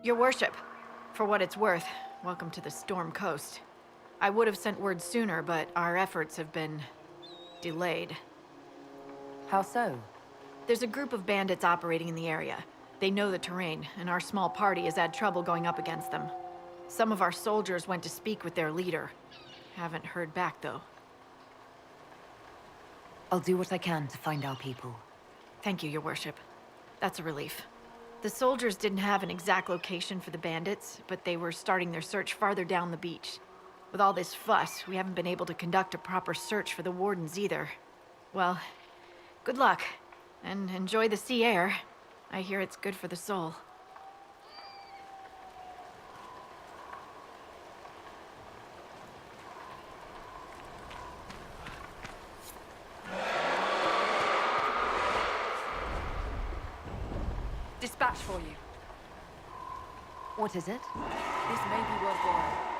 Your worship, for what it's worth, welcome to the Storm Coast. I would have sent word sooner, but our efforts have been delayed. How so? There's a group of bandits operating in the area. They know the terrain, and our small party has had trouble going up against them. Some of our soldiers went to speak with their leader. Haven't heard back, though. I'll do what I can to find our people. Thank you, Your Worship. That's a relief. The soldiers didn't have an exact location for the bandits, but they were starting their search farther down the beach. With all this fuss, we haven't been able to conduct a proper search for the wardens either. Well, good luck, and enjoy the sea air. I hear it's good for the soul. Dispatch for you. What is it? This may be worthwhile.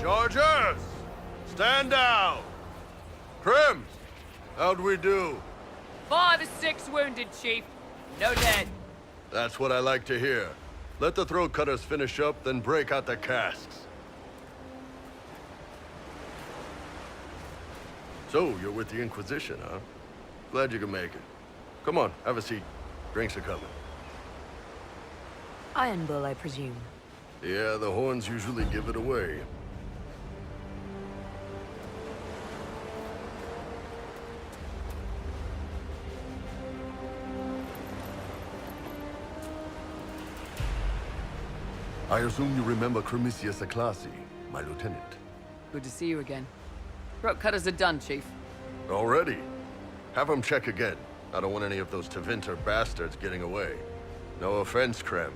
Chargers! Stand down! Crims! How'd we do? 5 or 6 wounded, Chief. No dead. That's what I like to hear. Let the throat cutters finish up, then break out the casks. So, you're with the Inquisition, huh? Glad you can make it. Come on, have a seat. Drinks are coming. Iron Bull, I presume. Yeah, the horns usually give it away. I assume you remember Cremisius Aclassi, my lieutenant. Good to see you again. Throat cutters are done, Chief. Already? Have him check again. I don't want any of those Tevinter bastards getting away. No offense, Krem.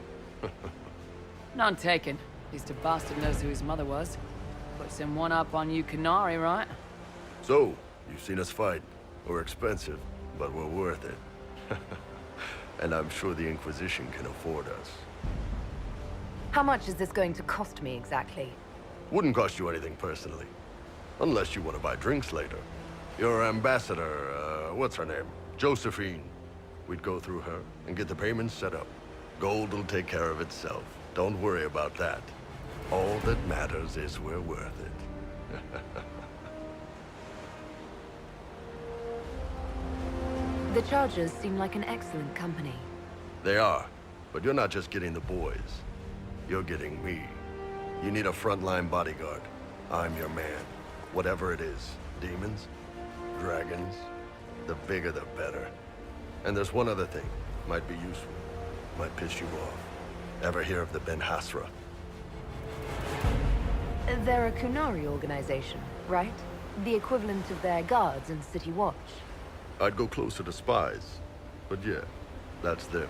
None taken. At least a bastard knows who his mother was. Puts him one up on you Canary, right? So, you've seen us fight. We're expensive, but we're worth it. And I'm sure the Inquisition can afford us. How much is this going to cost me exactly? Wouldn't cost you anything personally. Unless you want to buy drinks later. Your ambassador, what's her name? Josephine. We'd go through her and get the payments set up. Gold will take care of itself. Don't worry about that. All that matters is we're worth it. The Chargers seem like an excellent company. They are, but you're not just getting the boys. You're getting me. You need a frontline bodyguard. I'm your man. Whatever it is. Demons? Dragons? The bigger the better. And there's one other thing. Might be useful. Might piss you off. Ever hear of the Ben Hasra? They're a Kunari organization, right? The equivalent of their guards in City Watch. I'd go closer to spies. But yeah, that's them.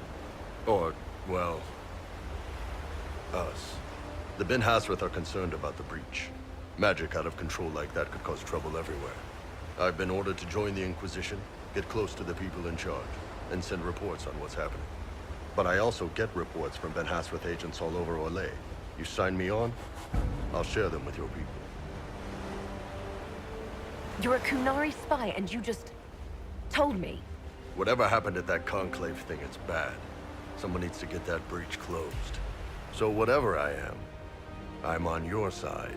Or, well, us. The Ben Hasrath are concerned about the breach. Magic out of control like that could cause trouble everywhere. I've been ordered to join the Inquisition, get close to the people in charge, and send reports on what's happening. But I also get reports from Ben Hasrath agents all over Orlais. You sign me on, I'll share them with your people. You're a Kunari spy and you just told me. Whatever happened at that Conclave thing, it's bad. Someone needs to get that breach closed. So whatever I am, I'm on your side.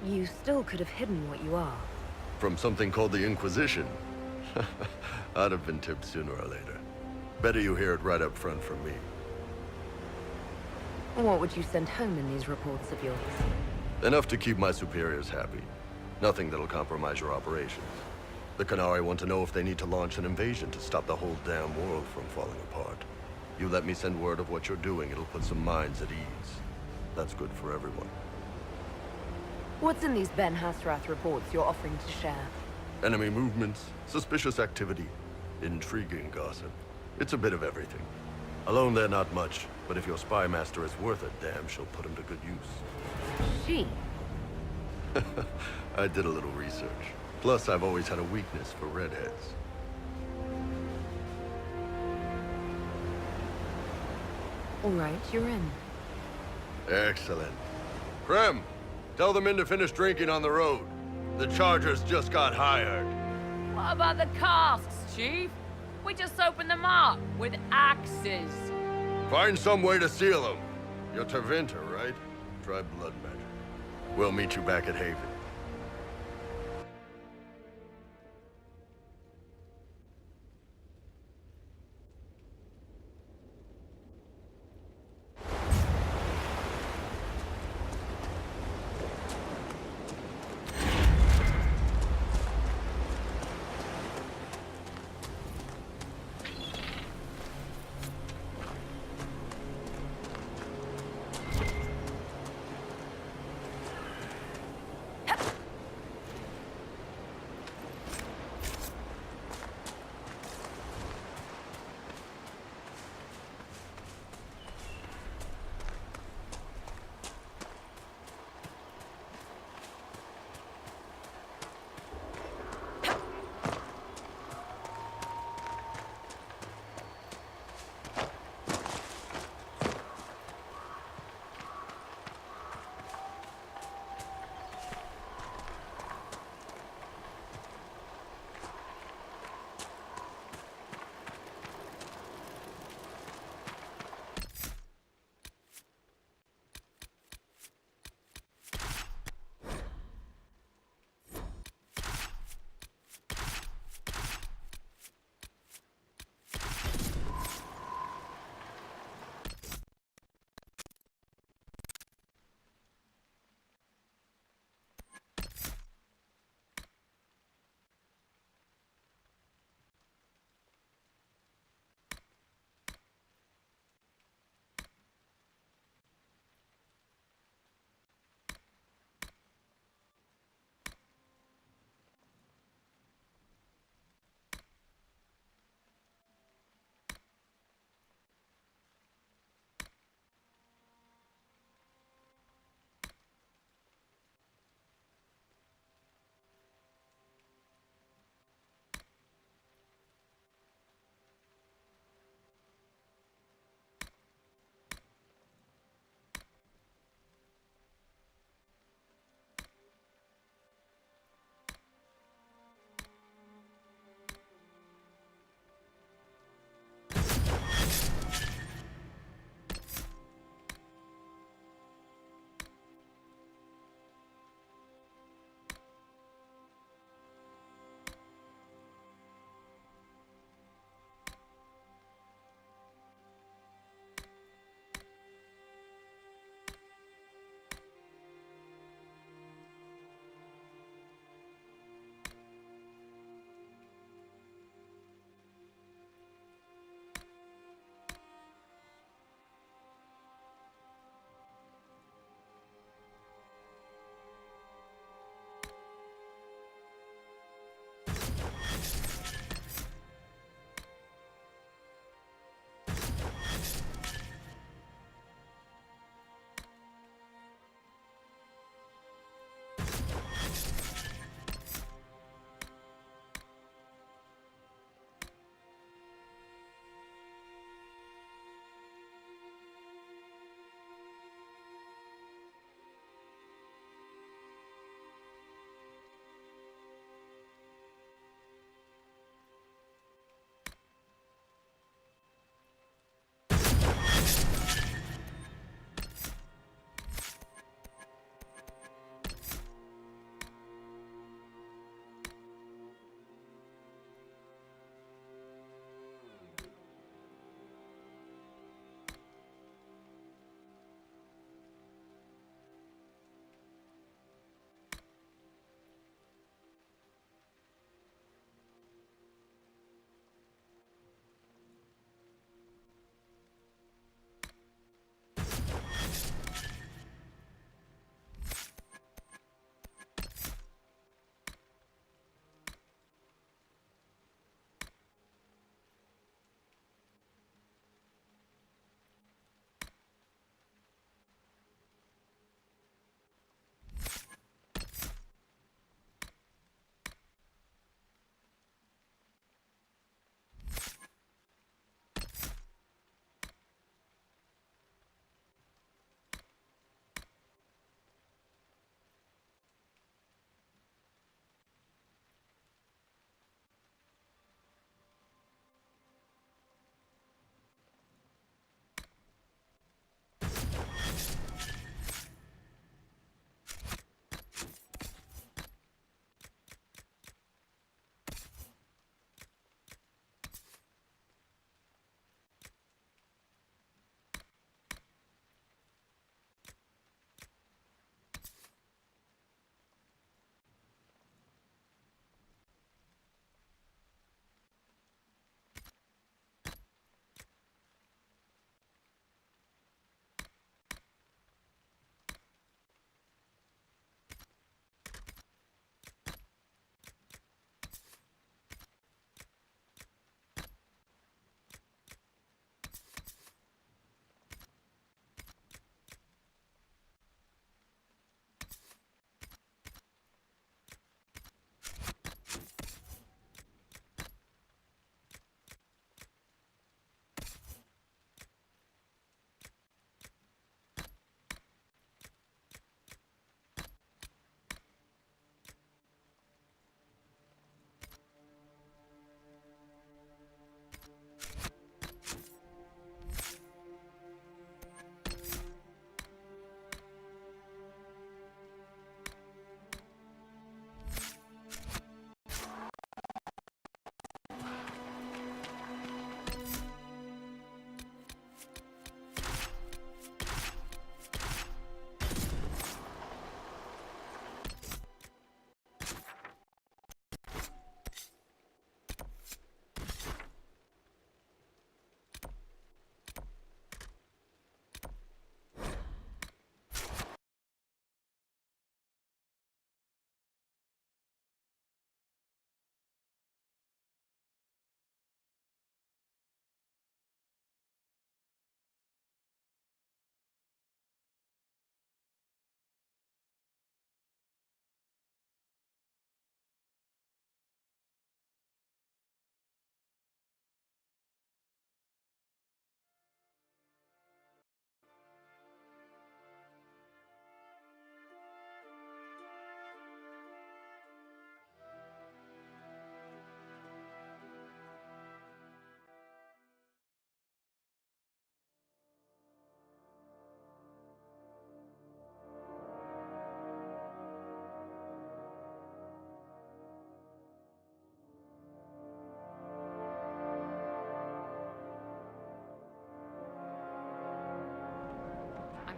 You still could have hidden what you are. From something called the Inquisition. I'd have been tipped sooner or later. Better you hear it right up front from me. What would you send home in these reports of yours? Enough to keep my superiors happy. Nothing that'll compromise your operations. The Qunari want to know if they need to launch an invasion to stop the whole damn world from falling apart. You let me send word of what you're doing, it'll put some minds at ease. That's good for everyone. What's in these Ben Hasrath reports you're offering to share? Enemy movements, suspicious activity, intriguing gossip. It's a bit of everything. Alone they're not much, but if your spy master is worth a damn, she'll put him to good use. She? I did a little research. Plus, I've always had a weakness for redheads. All right, you're in. Excellent. Krem, tell the men to finish drinking on the road. The Chargers just got hired. What about the casks, Chief? We just opened them up with axes. Find some way to seal them. You're Tervinter, right? Try blood magic. We'll meet you back at Haven.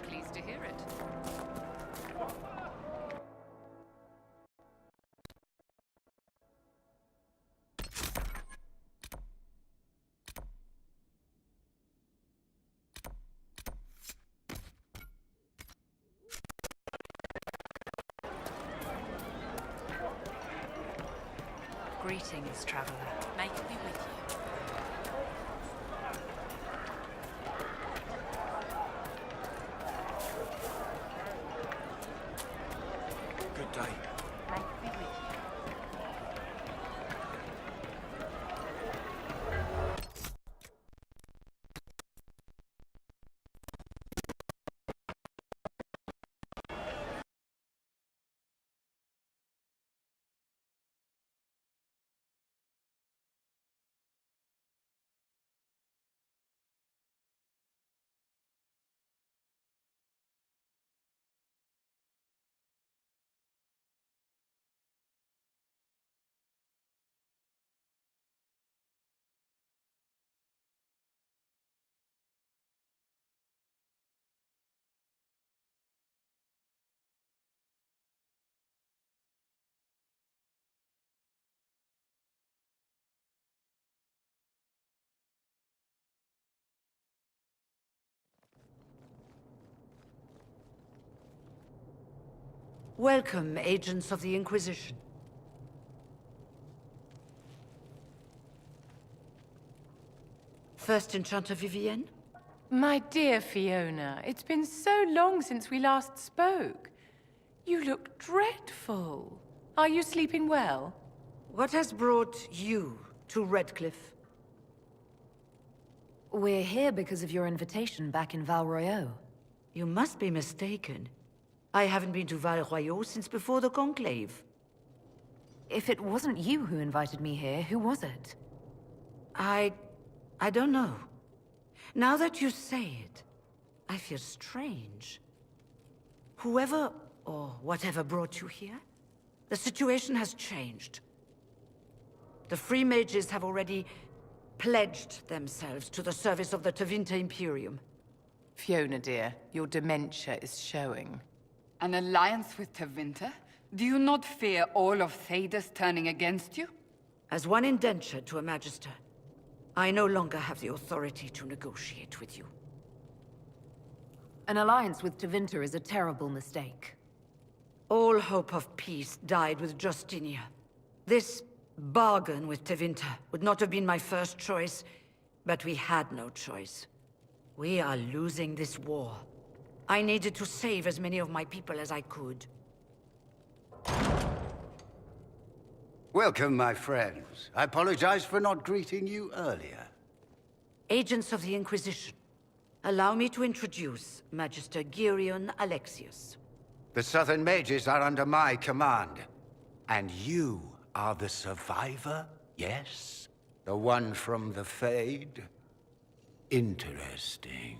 Pleased to hear it. Greetings, traveler. May it be with you. Good day. May it be with you. Welcome, agents of the Inquisition. First Enchanter Vivienne? My dear Fiona, it's been so long since we last spoke. You look dreadful. Are you sleeping well? What has brought you to Redcliffe? We're here because of your invitation back in Val Royeaux. You must be mistaken. I haven't been to Val Royeaux since before the Conclave. If it wasn't you who invited me here, who was it? I don't know. Now that you say it, I feel strange. Whoever or whatever brought you here, the situation has changed. The Free Mages have already pledged themselves to the service of the Tevinter Imperium. Fiona, dear, your dementia is showing. An alliance with Tevinter? Do you not fear all of Thedas turning against you? As one indentured to a Magister, I no longer have the authority to negotiate with you. An alliance with Tevinter is a terrible mistake. All hope of peace died with Justinia. This bargain with Tevinter would not have been my first choice, but we had no choice. We are losing this war. I needed to save as many of my people as I could. Welcome, my friends. I apologize for not greeting you earlier. Agents of the Inquisition, allow me to introduce Magister Girion Alexius. The Southern Mages are under my command. And you are the survivor, yes? The one from the Fade? Interesting.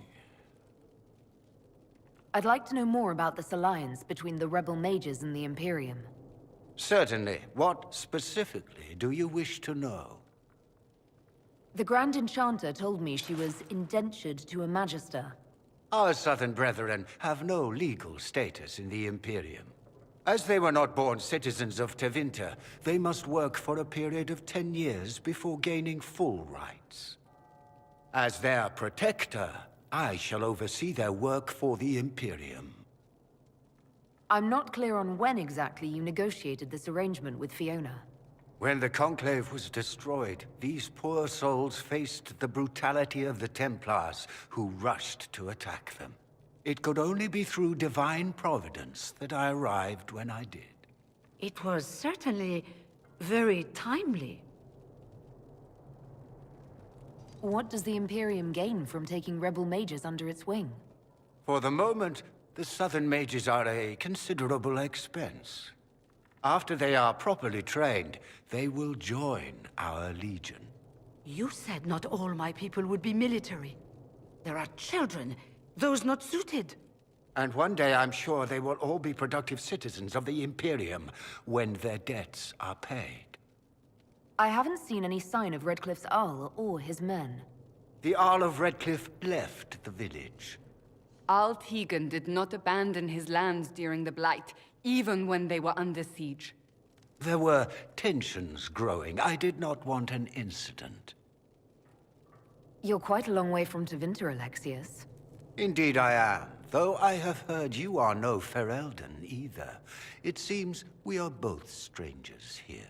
I'd like to know more about this alliance between the rebel mages and the Imperium. Certainly. What specifically do you wish to know? The Grand Enchanter told me she was indentured to a Magister. Our Southern brethren have no legal status in the Imperium. As they were not born citizens of Tevinter, they must work for a period of 10 years before gaining full rights. As their protector, I shall oversee their work for the Imperium. I'm not clear on when exactly you negotiated this arrangement with Fiona. When the Conclave was destroyed, these poor souls faced the brutality of the Templars, who rushed to attack them. It could only be through divine providence that I arrived when I did. It was certainly very timely. What does the Imperium gain from taking rebel mages under its wing? For the moment, the Southern Mages are a considerable expense. After they are properly trained, they will join our Legion. You said not all my people would be military. There are children, those not suited. And one day I'm sure they will all be productive citizens of the Imperium when their debts are paid. I haven't seen any sign of Redcliffe's Arl or his men. The Arl of Redcliffe left the village. Al Tegan did not abandon his lands during the Blight, even when they were under siege. There were tensions growing. I did not want an incident. You're quite a long way from Tevinter, Alexius. Indeed I am, though I have heard you are no Ferelden either. It seems we are both strangers here.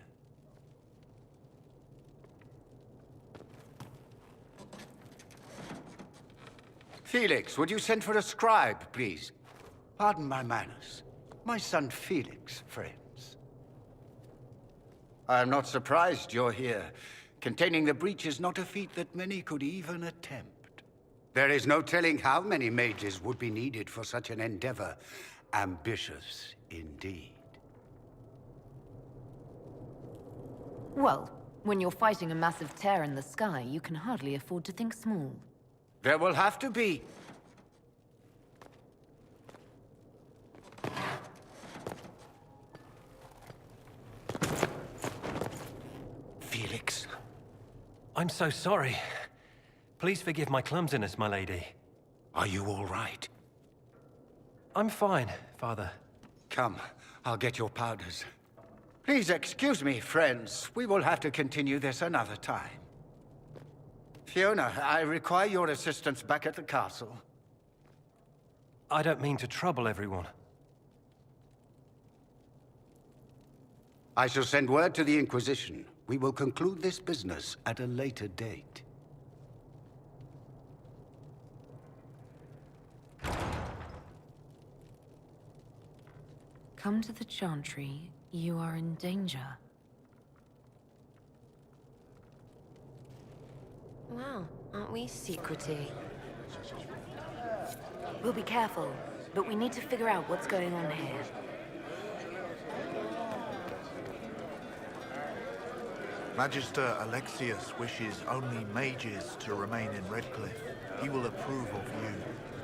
Felix, would you send for a scribe, please? Pardon my manners. My son Felix, friends. I'm not surprised you're here. Containing the breach is not a feat that many could even attempt. There is no telling how many mages would be needed for such an endeavor. Ambitious, indeed. Well, when you're fighting a massive tear in the sky, you can hardly afford to think small. There will have to be. Felix. I'm so sorry. Please forgive my clumsiness, my lady. Are you all right? I'm fine, Father. Come, I'll get your powders. Please excuse me, friends. We will have to continue this another time. Fiona, I require your assistance back at the castle. I don't mean to trouble everyone. I shall send word to the Inquisition. We will conclude this business at a later date. Come to the Chantry. You are in danger. Wow, aren't we secrety? We'll be careful, but we need to figure out what's going on here. Magister Alexius wishes only mages to remain in Redcliffe. He will approve of you.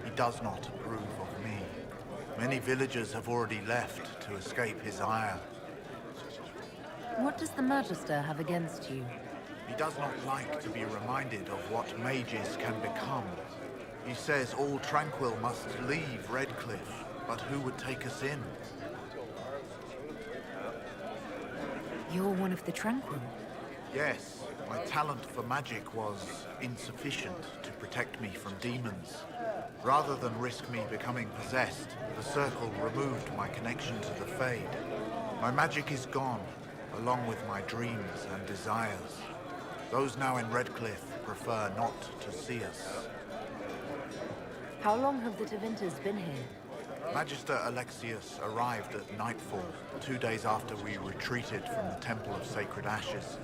He does not approve of me. Many villagers have already left to escape his ire. What does the Magister have against you? He does not like to be reminded of what mages can become. He says all Tranquil must leave Redcliffe, but who would take us in? You're one of the Tranquil. Yes, my talent for magic was insufficient to protect me from demons. Rather than risk me becoming possessed, the Circle removed my connection to the Fade. My magic is gone, along with my dreams and desires. Those now in Redcliffe prefer not to see us. How long have the Tevinters been here? Magister Alexius arrived at nightfall, 2 days after we retreated from the Temple of Sacred Ashes.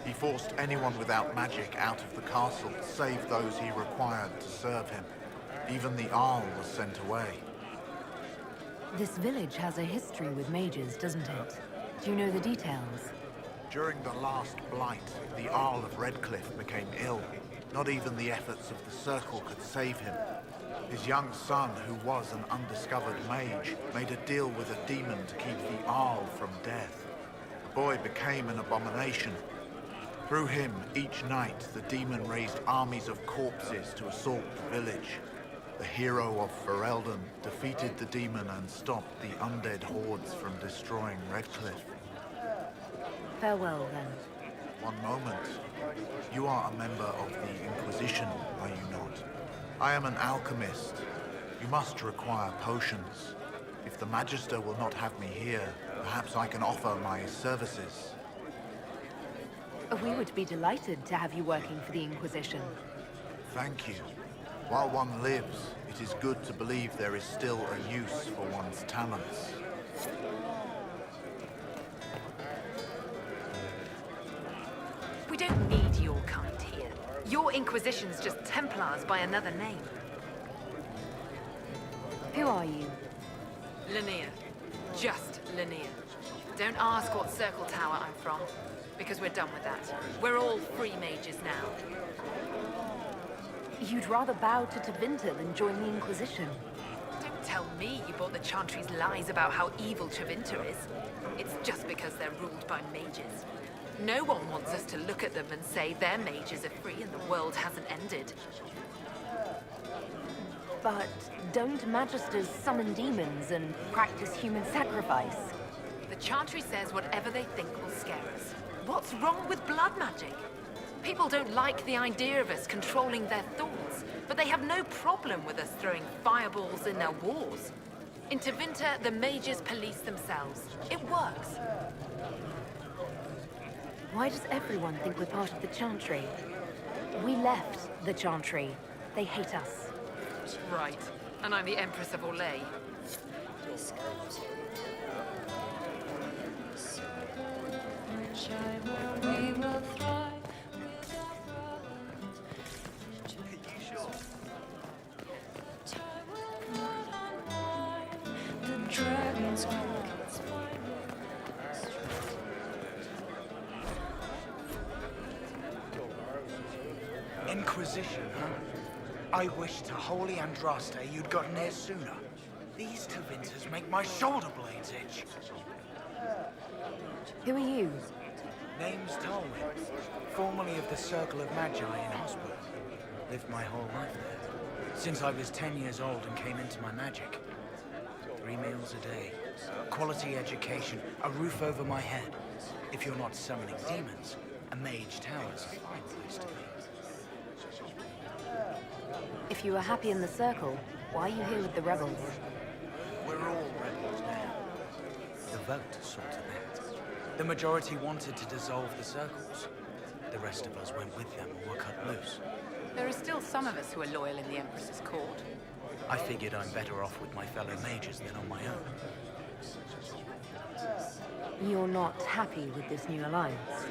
He forced anyone without magic out of the castle, save those he required to serve him. Even the Arl was sent away. This village has a history with mages, doesn't it? Do you know the details? During the last blight, the Arl of Redcliffe became ill. Not even the efforts of the Circle could save him. His young son, who was an undiscovered mage, made a deal with a demon to keep the Arl from death. The boy became an abomination. Through him, each night, the demon raised armies of corpses to assault the village. The hero of Ferelden defeated the demon and stopped the undead hordes from destroying Redcliffe. Farewell, then. One moment. You are a member of the Inquisition, are you not? I am an alchemist. You must require potions. If the Magister will not have me here, perhaps I can offer my services. We would be delighted to have you working for the Inquisition. Thank you. While one lives, it is good to believe there is still a use for one's talents. We don't need your kind here. Your Inquisition's just Templars by another name. Who are you? Linnea. Just Linnea. Don't ask what Circle Tower I'm from, because we're done with that. We're all free mages now. You'd rather bow to Tevinter than join the Inquisition. Don't tell me you bought the Chantry's lies about how evil Tevinter is. It's just because they're ruled by mages. No one wants us to look at them and say their mages are free and the world hasn't ended. But don't Magisters summon demons and practice human sacrifice? The Chantry says whatever they think will scare us. What's wrong with blood magic? People don't like the idea of us controlling their thoughts, but they have no problem with us throwing fireballs in their wars. In Tevinter, the mages police themselves. It works. Why does everyone think we're part of the Chantry? We left the Chantry. They hate us. Right. And I'm the Empress of Orlais. Inquisition, huh? I wish to holy Andraste you'd gotten here sooner. These Tevinters make my shoulder blades itch. Who are you? Name's Talwyn, formerly of the Circle of Magi in Hospital. Lived my whole life there, since I was 10 years old and came into my magic. 3 meals a day, quality education, a roof over my head. If you're not summoning demons, a mage tower's a fine place to be. If you were happy in the Circle, why are you here with the rebels? We're all rebels now. The vote saw to that. The majority wanted to dissolve the circles. The rest of us went with them or were cut loose. There are still some of us who are loyal in the Empress's court. I figured I'm better off with my fellow mages than on my own. You're not happy with this new alliance?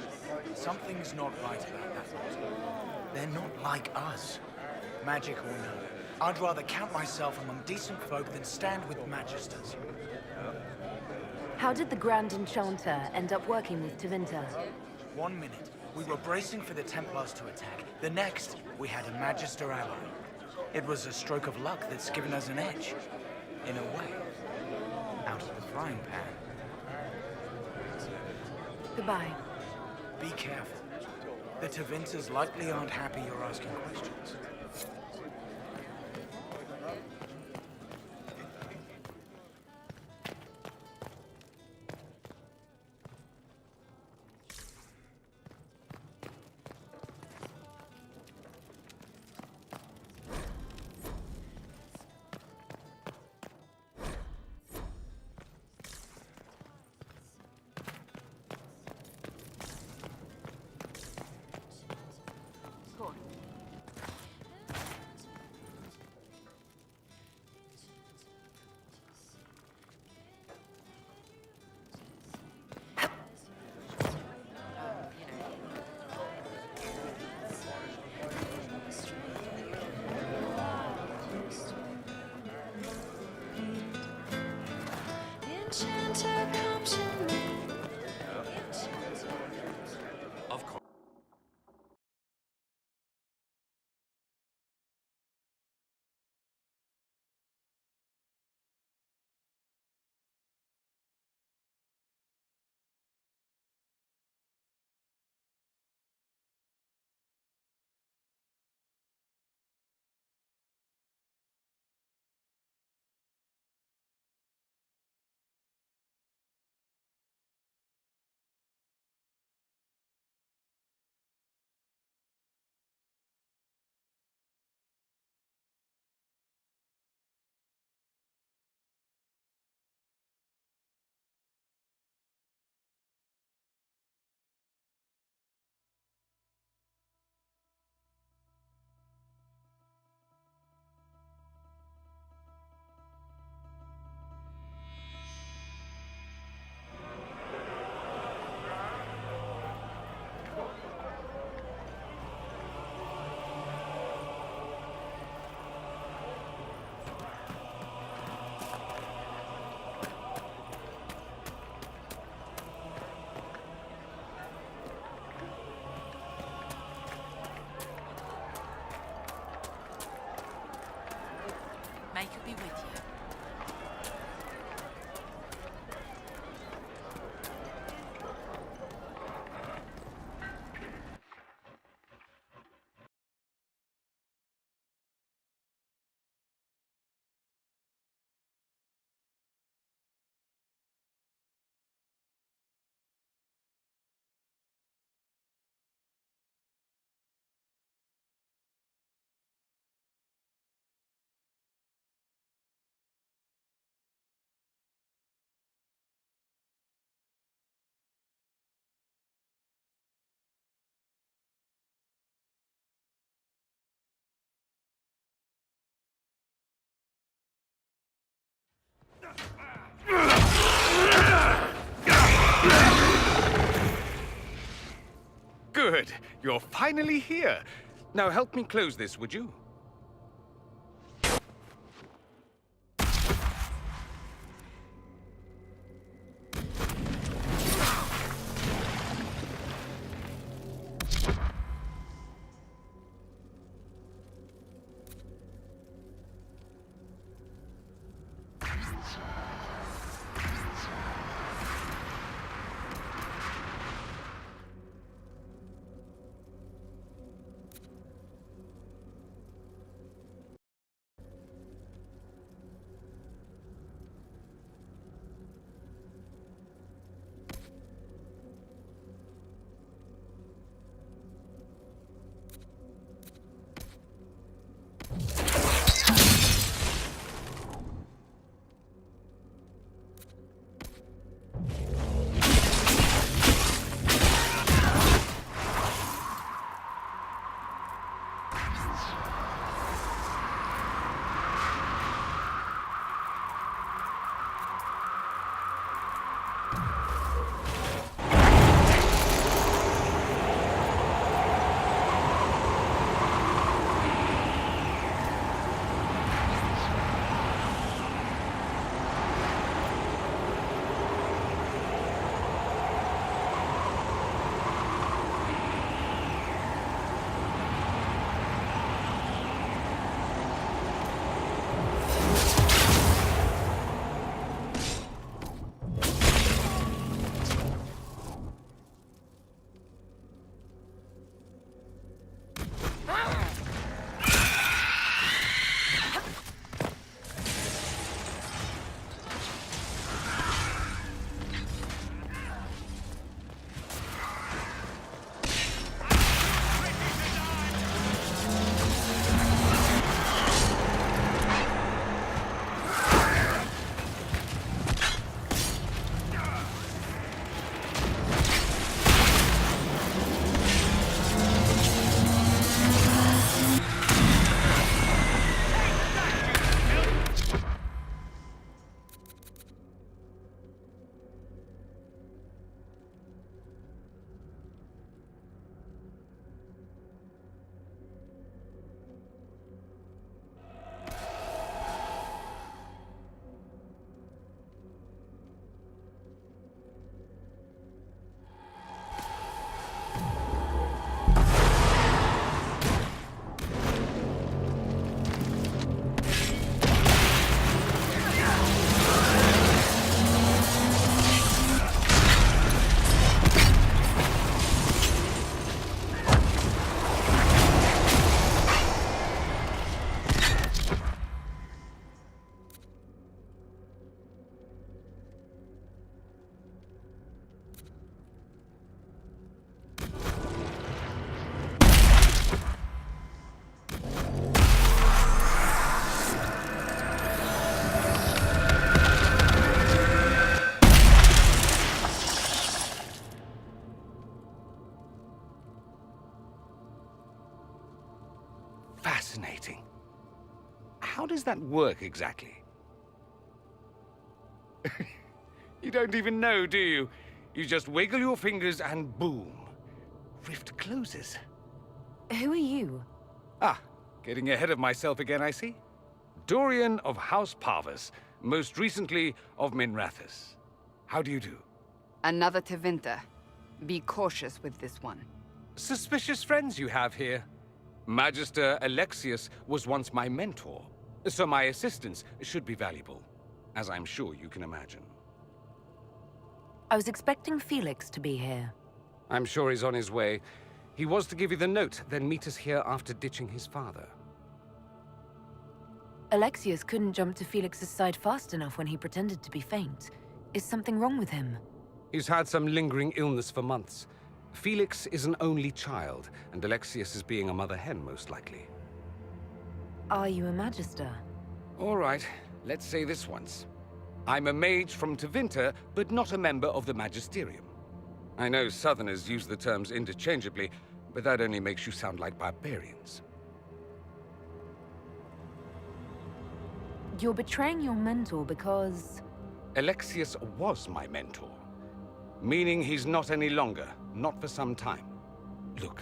Something's not right about that lot. They're not like us. Magic or no, I'd rather count myself among decent folk than stand with magisters. How did the Grand Enchanter end up working with Tevinter? 1 minute, we were bracing for the Templars to attack. The next, we had a Magister ally. It was a stroke of luck that's given us an edge. In a way. Out of the frying pan. Goodbye. Be careful. The Tevinters likely aren't happy you're asking questions. May it be with you. Good. You're finally here. Now help me close this, would you? Fascinating. How does that work exactly? You don't even know, do you? You just wiggle your fingers and boom. Rift closes. Who are you? Ah, getting ahead of myself again, I see. Dorian of House Parvus, most recently of Minrathous. How do you do? Another Tevinter. Be cautious with this one. Suspicious friends you have here. Magister Alexius was once my mentor, so my assistance should be valuable, as I'm sure you can imagine. I was expecting Felix to be here. I'm sure he's on his way. He was to give you the note, then meet us here after ditching his father. Alexius couldn't jump to Felix's side fast enough when he pretended to be faint. Is something wrong with him? He's had some lingering illness for months. Felix is an only child, and Alexius is being a mother hen, most likely. Are you a Magister? All right, let's say this once. I'm a mage from Tevinter, but not a member of the Magisterium. I know Southerners use the terms interchangeably, but that only makes you sound like barbarians. You're betraying your mentor because... Alexius was my mentor. Meaning he's not any longer, not for some time. Look,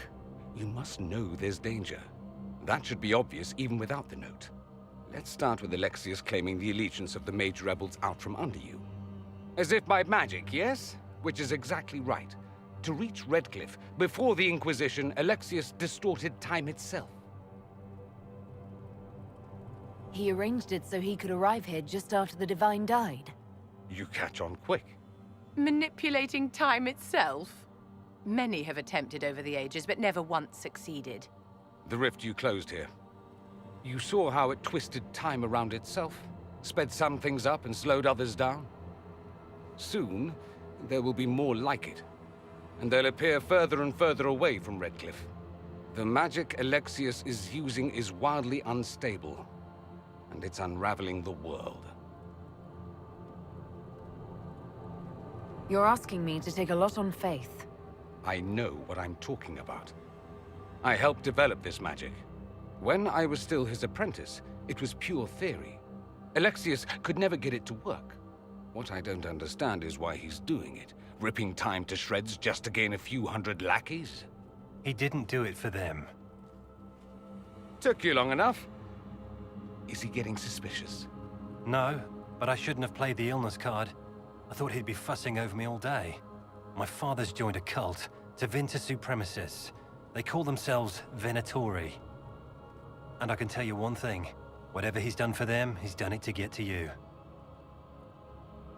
you must know there's danger. That should be obvious even without the note. Let's start with Alexius claiming the allegiance of the mage rebels out from under you. As if by magic, yes? Which is exactly right. To reach Redcliffe, before the Inquisition, Alexius distorted time itself. He arranged it so he could arrive here just after the Divine died. You catch on quick. Manipulating time itself? Many have attempted over the ages, but never once succeeded. The rift you closed here. You saw how it twisted time around itself, sped some things up and slowed others down. Soon, there will be more like it, and they'll appear further and further away from Redcliffe. The magic Alexius is using is wildly unstable, and it's unraveling the world. You're asking me to take a lot on faith. I know what I'm talking about. I helped develop this magic. When I was still his apprentice, it was pure theory. Alexius could never get it to work. What I don't understand is why he's doing it, ripping time to shreds just to gain a few hundred lackeys. He didn't do it for them. Took you long enough. Is he getting suspicious? No, but I shouldn't have played the illness card. I thought he'd be fussing over me all day. My father's joined a cult, Tevinter Supremacists. They call themselves Venatori. And I can tell you one thing. Whatever he's done for them, he's done it to get to you.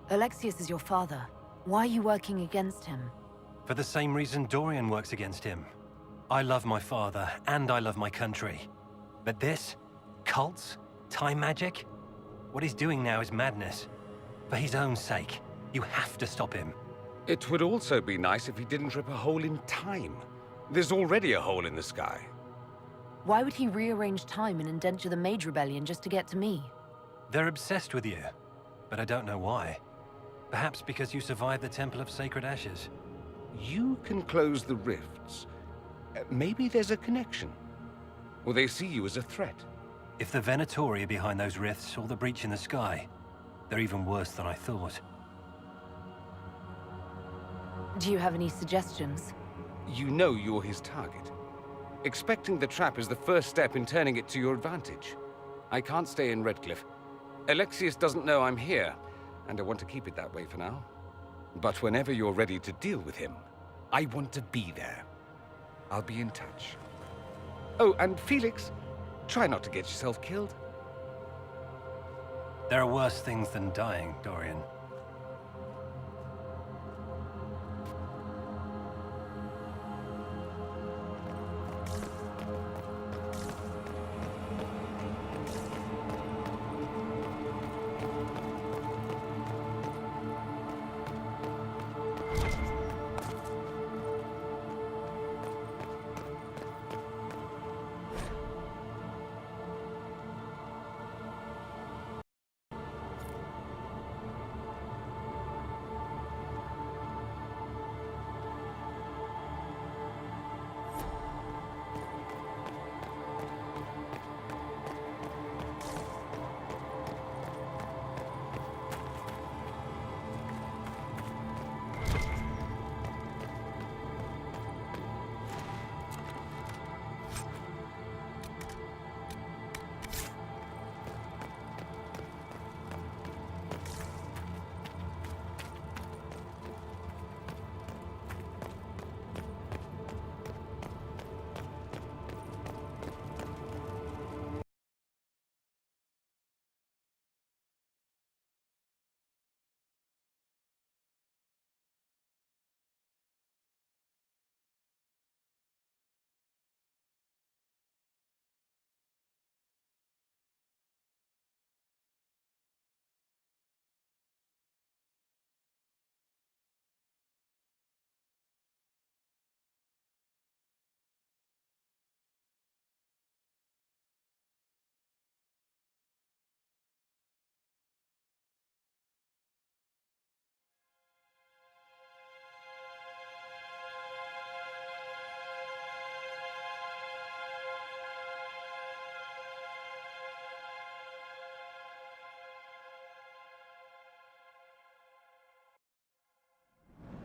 Alexius is your father. Why are you working against him? For the same reason Dorian works against him. I love my father, and I love my country. But this? Cults? Time magic? What he's doing now is madness. For his own sake, you have to stop him. It would also be nice if he didn't rip a hole in time. There's already a hole in the sky. Why would he rearrange time and indenture the Mage Rebellion just to get to me? They're obsessed with you, but I don't know why. Perhaps because you survived the Temple of Sacred Ashes. You can close the rifts. Maybe there's a connection. Or they see you as a threat. If the Venatori are behind those rifts or the breach in the sky, they're even worse than I thought. Do you have any suggestions? You know you're his target. Expecting the trap is the first step in turning it to your advantage. I can't stay in Redcliffe. Alexius doesn't know I'm here, and I want to keep it that way for now. But whenever you're ready to deal with him, I want to be there. I'll be in touch. Oh, and Felix, try not to get yourself killed. There are worse things than dying, Dorian.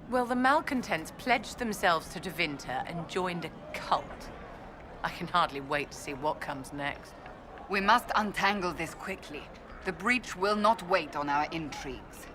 Well, the malcontents pledged themselves to Tevinter and joined a cult. I can hardly wait to see what comes next. We must untangle this quickly. The breach will not wait on our intrigues.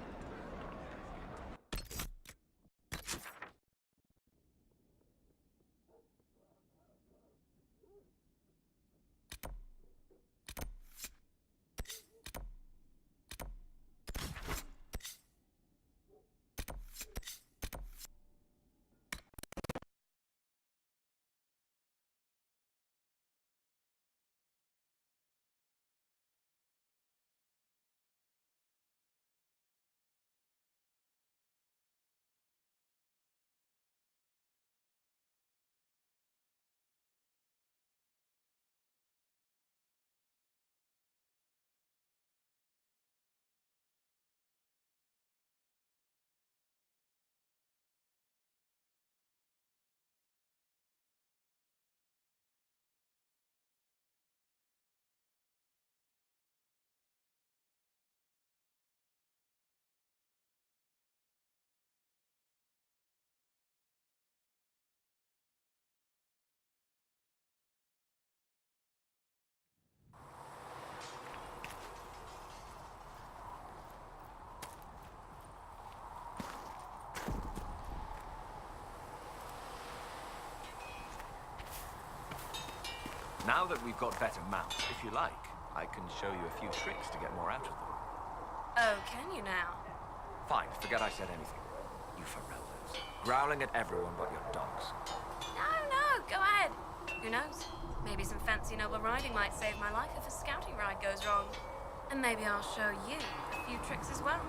Now that we've got better mounts, if you like, I can show you a few tricks to get more out of them. Oh, can you now? Fine, forget I said anything. You Fereldas. Growling at everyone but your dogs. No, go ahead. Who knows? Maybe some fancy noble riding might save my life if a scouting ride goes wrong. And maybe I'll show you a few tricks as well.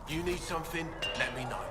You need something? Let me know.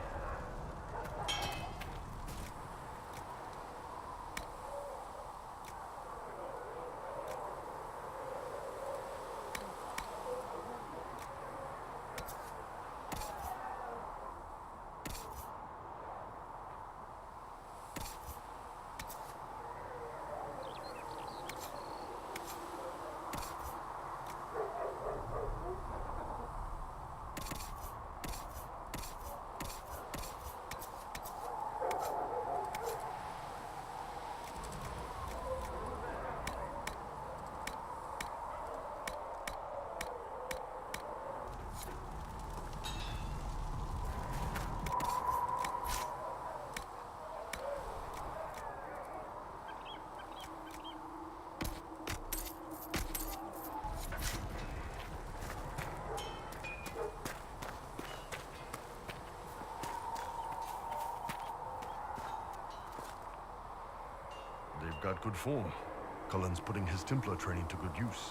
They've got good form. Cullen's putting his Templar training to good use.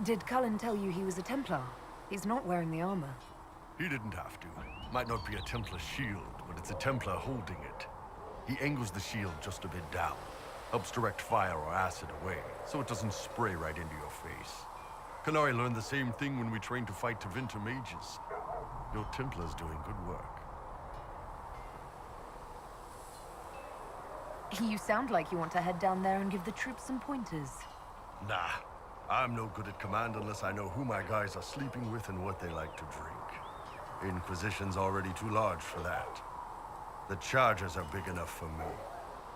Did Cullen tell you he was a Templar? He's not wearing the armor. He didn't have to. Might not be a Templar shield, but it's a Templar holding it. He angles the shield just a bit down. Helps direct fire or acid away, so it doesn't spray right into your face. Canary learned the same thing when we trained to fight Tevinter mages. Your Templar's doing good work. You sound like you want to head down there and give the troops some pointers. Nah, I'm no good at command unless I know who my guys are sleeping with and what they like to drink. Inquisition's already too large for that. The Chargers are big enough for me.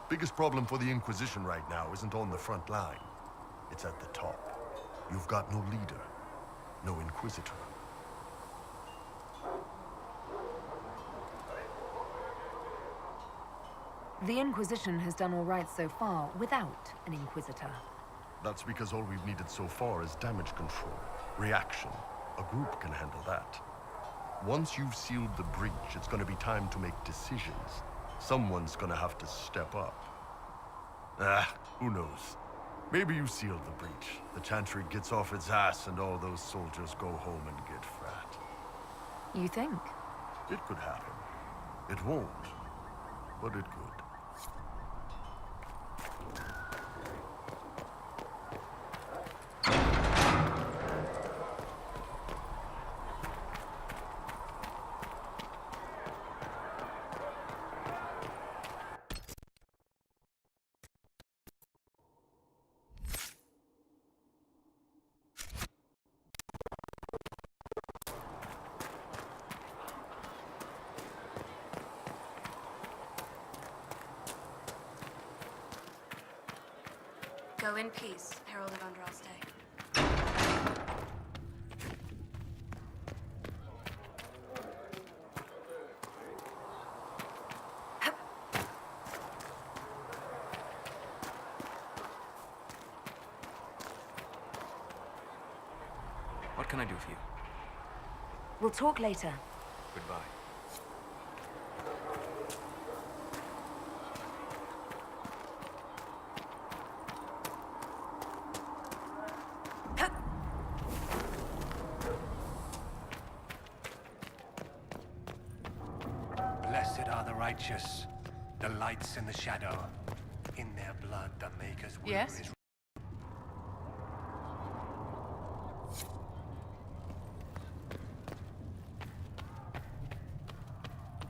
Biggest problem for the Inquisition right now isn't on the front line. It's at the top. You've got no leader, no Inquisitor. The Inquisition has done all right so far without an Inquisitor. That's because all we've needed so far is damage control, reaction. A group can handle that. Once you've sealed the breach, it's gonna be time to make decisions. Someone's gonna have to step up. Who knows? Maybe you sealed the breach. The Chantry gets off its ass and all those soldiers go home and get fat. You think? It could happen. It won't, but it could. Go in peace, Herald of Andraste. What can I do for you? We'll talk later. Goodbye. Blessed are the righteous, the lights in the shadow. In their blood, the Maker's will Yes? is.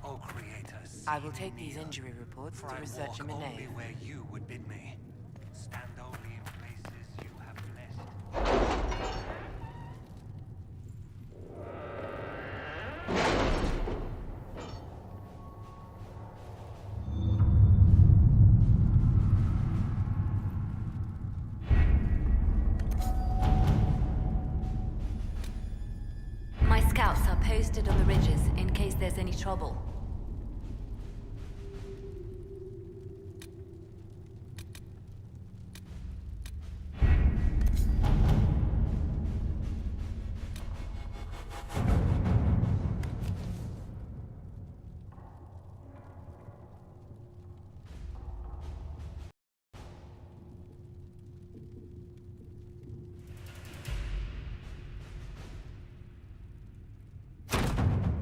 O Creators, I will take these injury reports for to I research walk in only Minay. where you would bid me. Stand only in places you have blessed. My scouts are posted on the ridges in case there's any trouble.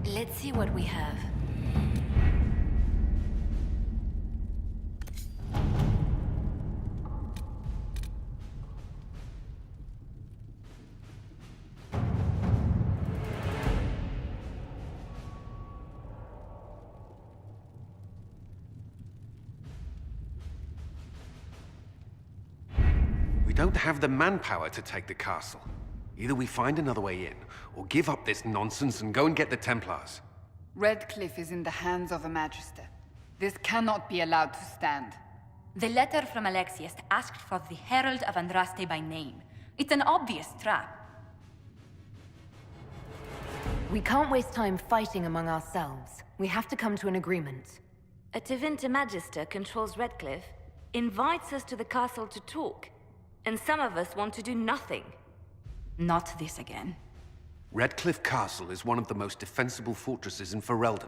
Let's see what we have. We don't have the manpower to take the castle. Either we find another way in, or give up this nonsense and go and get the Templars. Redcliffe is in the hands of a Magister. This cannot be allowed to stand. The letter from Alexius asked for the Herald of Andraste by name. It's an obvious trap. We can't waste time fighting among ourselves. We have to come to an agreement. A Tevinter Magister controls Redcliffe, invites us to the castle to talk, and some of us want to do nothing. Not this again. Redcliffe Castle is one of the most defensible fortresses in Ferelden.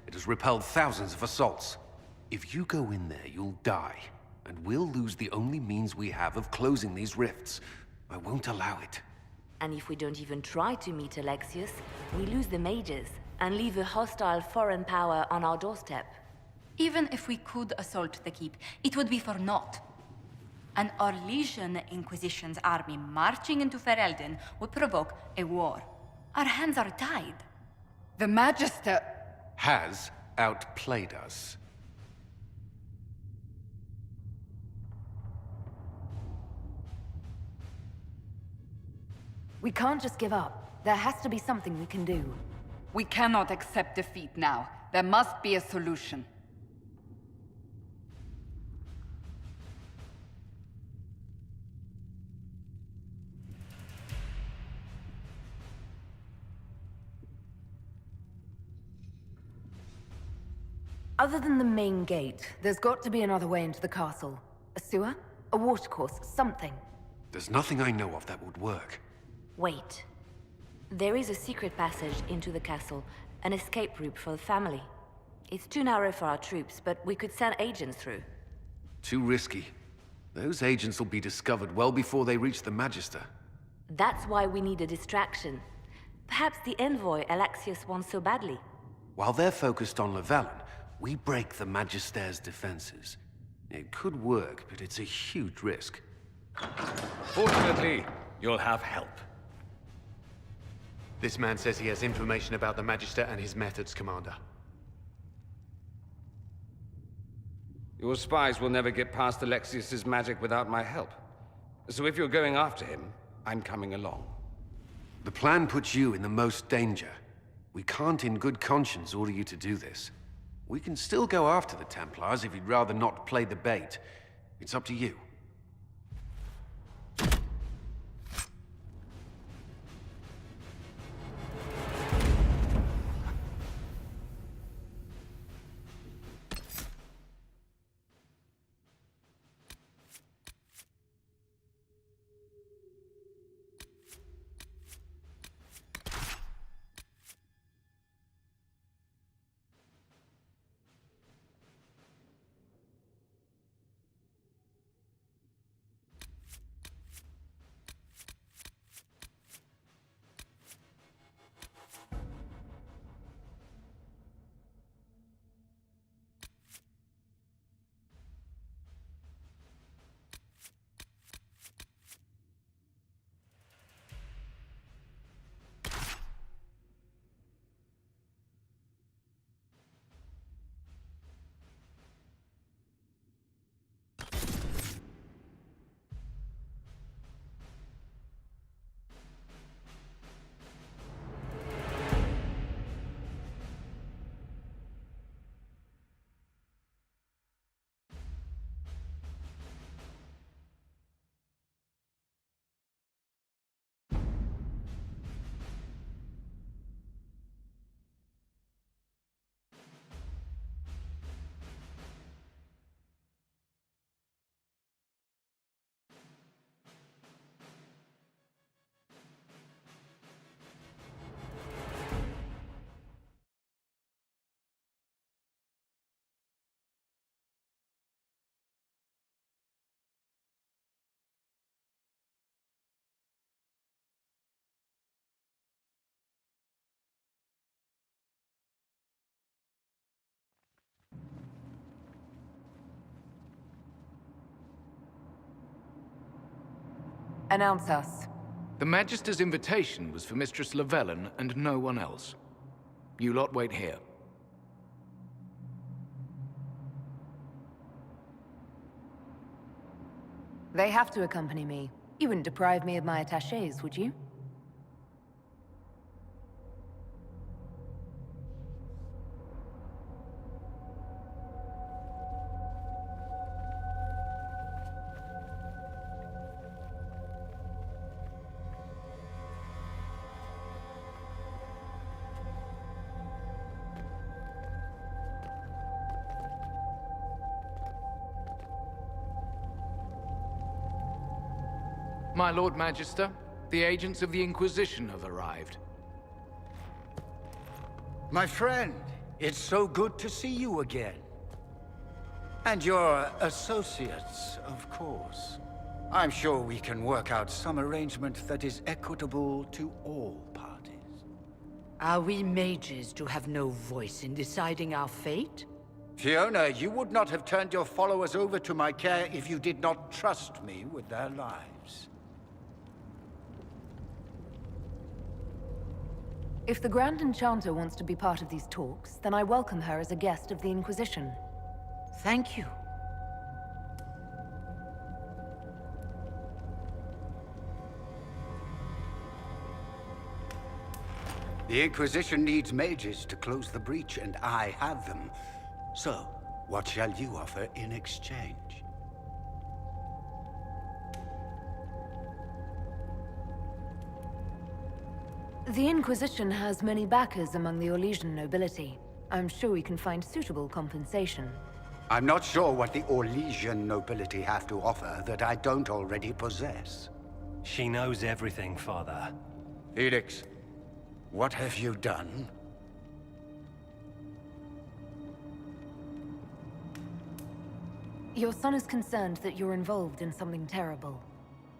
It has repelled thousands of assaults. If you go in there, you'll die. And we'll lose the only means we have of closing these rifts. I won't allow it. And if we don't even try to meet Alexius, we lose the mages and leave a hostile foreign power on our doorstep. Even if we could assault the keep, it would be for naught. An Orlesian Inquisition's army marching into Ferelden would provoke a war. Our hands are tied. The Magister has outplayed us. We can't just give up. There has to be something we can do. We cannot accept defeat now. There must be a solution. Other than the main gate, there's got to be another way into the castle. A sewer? A watercourse? Something. There's nothing I know of that would work. Wait. There is a secret passage into the castle, an escape route for the family. It's too narrow for our troops, but we could send agents through. Too risky. Those agents will be discovered well before they reach the Magister. That's why we need a distraction. Perhaps the envoy Alexius wants so badly. While they're focused on Llewellyn, we break the Magister's defenses. It could work, but it's a huge risk. Fortunately, you'll have help. This man says he has information about the Magister and his methods, Commander. Your spies will never get past Alexius's magic without my help. So if you're going after him, I'm coming along. The plan puts you in the most danger. We can't in good conscience order you to do this. We can still go after the Templars if you'd rather not play the bait. It's up to you. Announce us. The Magister's invitation was for Mistress Llewellyn and no one else. You lot wait here. They have to accompany me. You wouldn't deprive me of my attachés, would you? My Lord Magister, the agents of the Inquisition have arrived. My friend, it's so good to see you again. And your associates, of course. I'm sure we can work out some arrangement that is equitable to all parties. Are we mages to have no voice in deciding our fate? Fiona, you would not have turned your followers over to my care if you did not trust me with their lives. If the Grand Enchanter wants to be part of these talks, then I welcome her as a guest of the Inquisition. Thank you. The Inquisition needs mages to close the breach, and I have them. So, what shall you offer in exchange? The Inquisition has many backers among the Orlesian nobility. I'm sure we can find suitable compensation. I'm not sure what the Orlesian nobility have to offer that I don't already possess. She knows everything, Father. Felix, what have you done? Your son is concerned that you're involved in something terrible.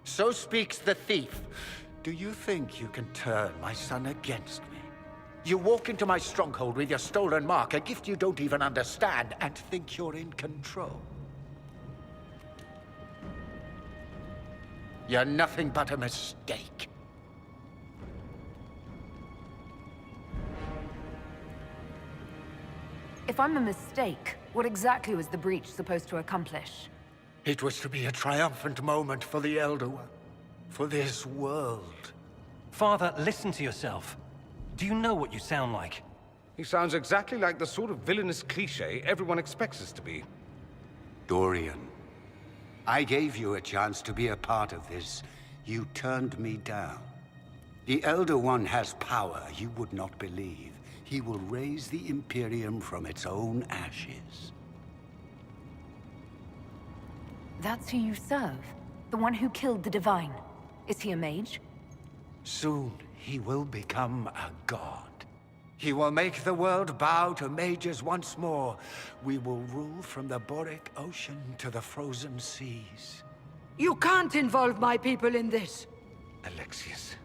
So speaks the thief. Do you think you can turn my son against me? You walk into my stronghold with your stolen mark, a gift you don't even understand, and think you're in control. You're nothing but a mistake. If I'm a mistake, what exactly was the breach supposed to accomplish? It was to be a triumphant moment for the Elder One. For this world. Father, listen to yourself. Do you know what you sound like? He sounds exactly like the sort of villainous cliché everyone expects us to be. Dorian, I gave you a chance to be a part of this. You turned me down. The Elder One has power you would not believe. He will raise the Imperium from its own ashes. That's who you serve? The one who killed the Divine? Is he a mage? Soon, he will become a god. He will make the world bow to mages once more. We will rule from the Boric Ocean to the frozen seas. You can't involve my people in this. Alexius,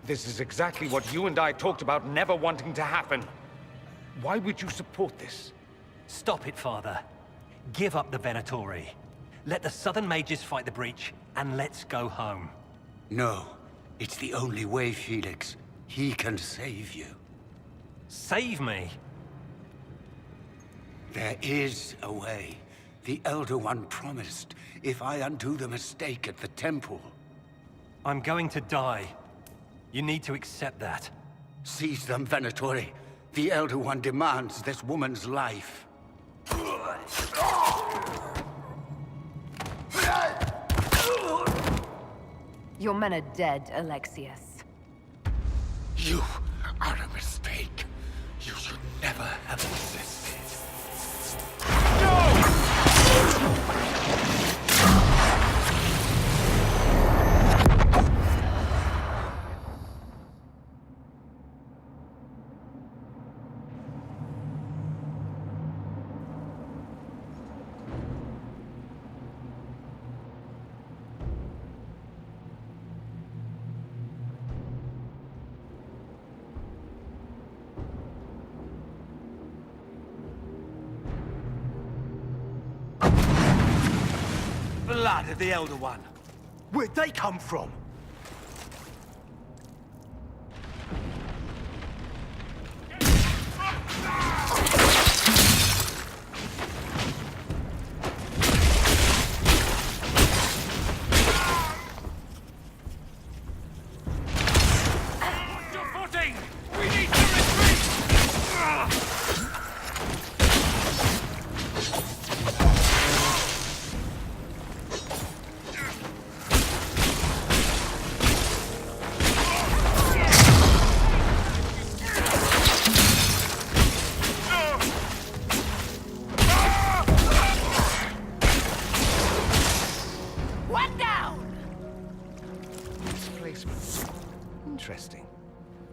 this is exactly what you and I talked about never wanting to happen. Why would you support this? Stop it, Father. Give up the Venatori. Let the Southern Mages fight the breach, and let's go home. No. It's the only way, Felix. He can save you. Save me? There is a way. The Elder One promised, if I undo the mistake at the temple. I'm going to die. You need to accept that. Seize them, Venatori. The Elder One demands this woman's life. Your men are dead, Alexius. You are a mistake. You should never have existed. Blood of the Elder One. Where'd they come from?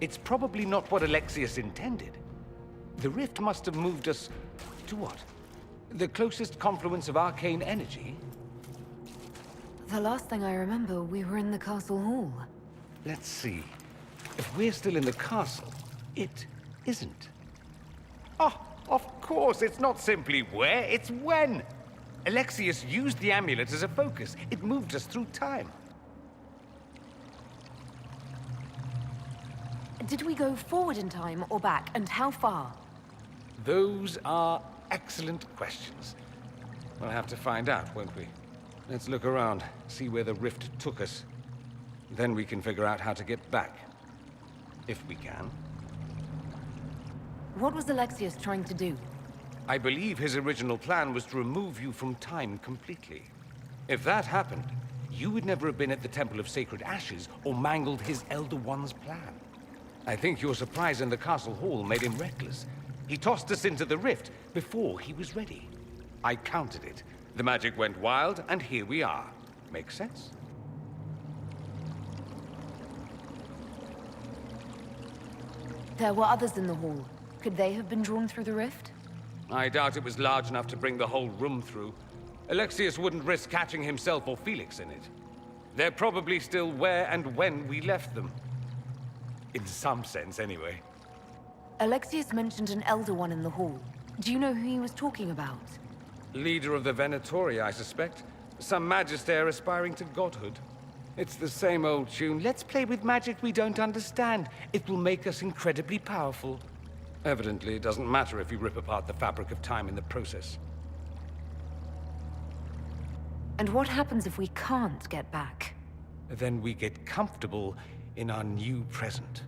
it's probably not what Alexius intended. The rift must have moved us to what? The closest confluence of arcane energy? The last thing I remember, we were in the castle hall. Let's see. If we're still in the castle, it isn't. Oh, of course, it's not simply where, it's when! Alexius used the amulet as a focus. It moved us through time. Did we go forward in time or back, and how far? Those are excellent questions. We'll have to find out, won't we? Let's look around, see where the rift took us. Then we can figure out how to get back. If we can. What was Alexius trying to do? I believe his original plan was to remove you from time completely. If that happened, you would never have been at the Temple of Sacred Ashes or mangled his Elder One's plan. I think your surprise in the castle hall made him reckless. He tossed us into the rift before he was ready. I counted it. The magic went wild, and here we are. Makes sense? There were others in the hall. Could they have been drawn through the rift? I doubt it was large enough to bring the whole room through. Alexius wouldn't risk catching himself or Felix in it. They're probably still where and when we left them. In some sense, anyway. Alexius mentioned an Elder One in the hall. Do you know who he was talking about? Leader of the Venatori, I suspect. Some magister aspiring to godhood. It's the same old tune. Let's play with magic we don't understand. It will make us incredibly powerful. Evidently, it doesn't matter if we rip apart the fabric of time in the process. And what happens if we can't get back? Then we get comfortable in our new present.